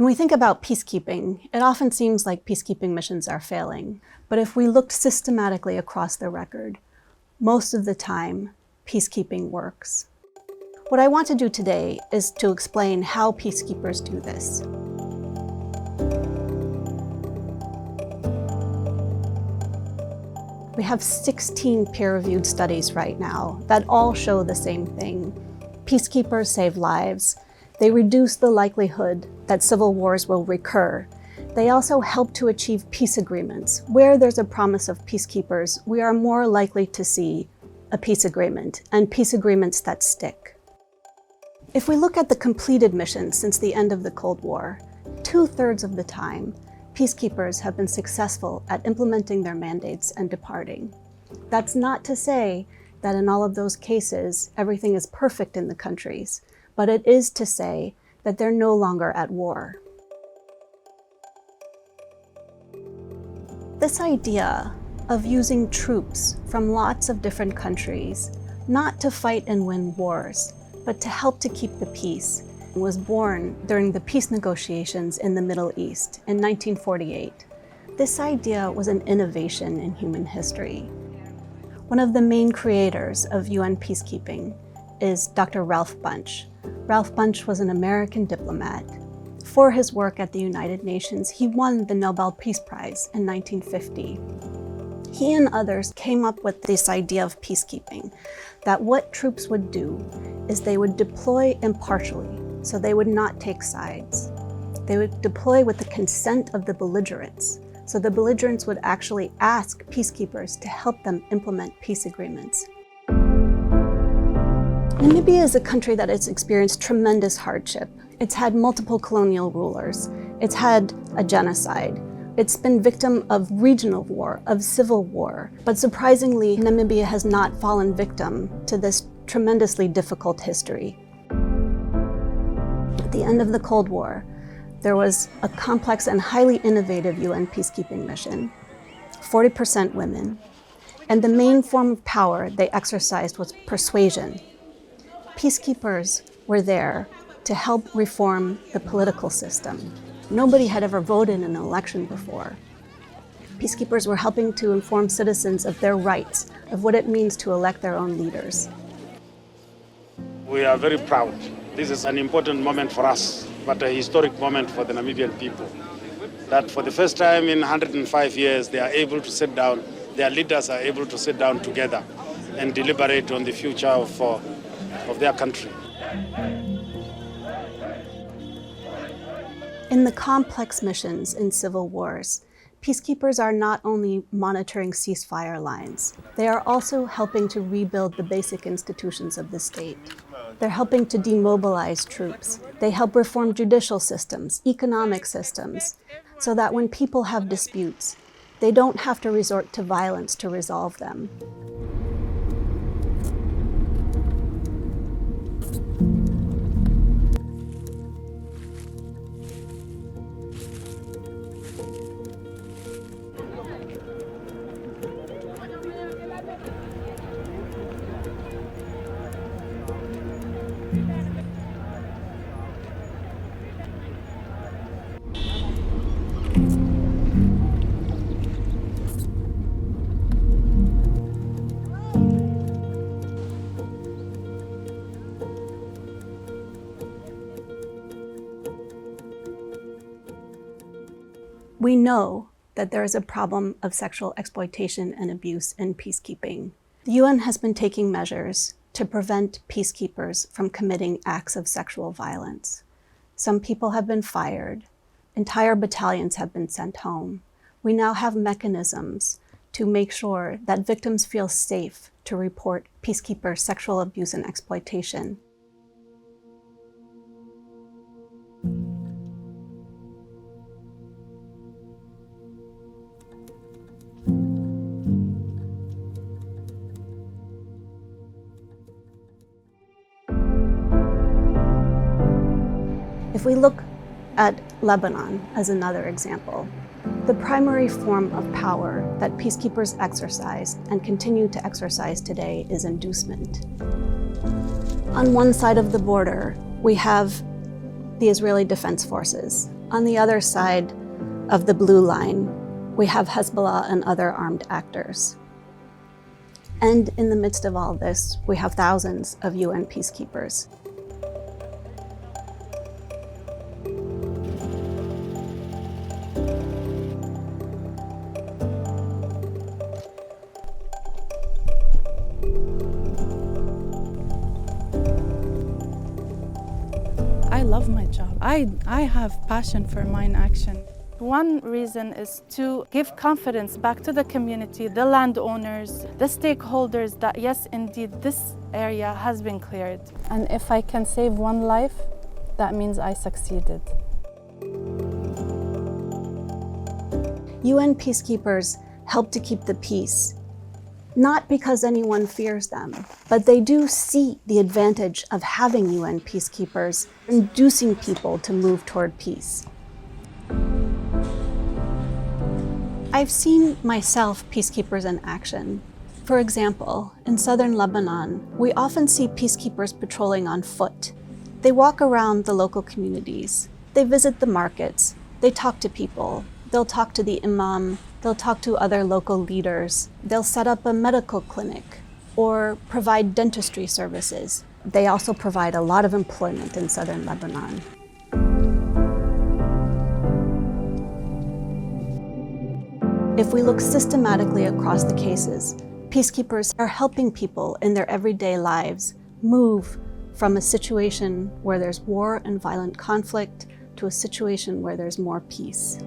When we think about peacekeeping, it often seems like peacekeeping missions are failing. But if we looked systematically across the record, most of the time, peacekeeping works. What I want to do today is to explain how peacekeepers do this. We have 16 peer-reviewed studies right now that all show the same thing. Peacekeepers save lives. They reduce the likelihood that civil wars will recur. They also help to achieve peace agreements. Where there's a promise of peacekeepers, we are more likely to see a peace agreement, and peace agreements that stick. If we look at the completed missions since the end of the Cold War, 2/3 of the time, peacekeepers have been successful at implementing their mandates and departing. That's not to say that in all of those cases, everything is perfect in the countries, but it is to say that they're no longer at war. This idea of using troops from lots of different countries, not to fight and win wars, but to help to keep the peace, was born during the peace negotiations in the Middle East in 1948. This idea was an innovation in human history. One of the main creators of UN peacekeeping is Dr. Ralph Bunche. Ralph Bunche was an American diplomat. For his work at the United Nations, he won the Nobel Peace Prize in 1950. He and others came up with this idea of peacekeeping, that what troops would do is they would deploy impartially, so they would not take sides. They would deploy with the consent of the belligerents, so the belligerents would actually ask peacekeepers to help them implement peace agreements. Namibia is a country that has experienced tremendous hardship. It's had multiple colonial rulers. It's had a genocide. It's been victim of regional war, of civil war. But surprisingly, Namibia has not fallen victim to this tremendously difficult history. At the end of the Cold War, there was a complex and highly innovative UN peacekeeping mission, 40% women, and the main form of power they exercised was persuasion. Peacekeepers were there to help reform the political system. Nobody had ever voted in an election before. Peacekeepers were helping to inform citizens of their rights, of what it means to elect their own leaders. We are very proud. This is an important moment for us, but a historic moment for the Namibian people. That for the first time in 105 years, they are able to sit down, their leaders are able to sit down together and deliberate on the future of their country. In the complex missions in civil wars, peacekeepers are not only monitoring ceasefire lines, they are also helping to rebuild the basic institutions of the state. They're helping to demobilize troops. They help reform judicial systems, economic systems, so that when people have disputes, they don't have to resort to violence to resolve them. We know that there is a problem of sexual exploitation and abuse in peacekeeping. The UN has been taking measures to prevent peacekeepers from committing acts of sexual violence. Some people have been fired. Entire battalions have been sent home. We now have mechanisms to make sure that victims feel safe to report peacekeeper sexual abuse and exploitation. If we look at Lebanon as another example, the primary form of power that peacekeepers exercise and continue to exercise today is inducement. On one side of the border, we have the Israeli Defense Forces. On the other side of the blue line, we have Hezbollah and other armed actors. And in the midst of all this, we have thousands of UN peacekeepers. I love my job. I have passion for mine action. One reason is to give confidence back to the community, the landowners, the stakeholders that yes, indeed, this area has been cleared. And if I can save one life, that means I succeeded. UN peacekeepers help to keep the peace, not because anyone fears them, but they do see the advantage of having UN peacekeepers inducing people to move toward peace. I've seen myself peacekeepers in action. For example, in southern Lebanon, we often see peacekeepers patrolling on foot. They walk around the local communities. They visit the markets. They talk to people. They'll talk to the imam. They'll talk to other local leaders. They'll set up a medical clinic or provide dentistry services. They also provide a lot of employment in southern Lebanon. If we look systematically across the cases, peacekeepers are helping people in their everyday lives move from a situation where there's war and violent conflict to a situation where there's more peace.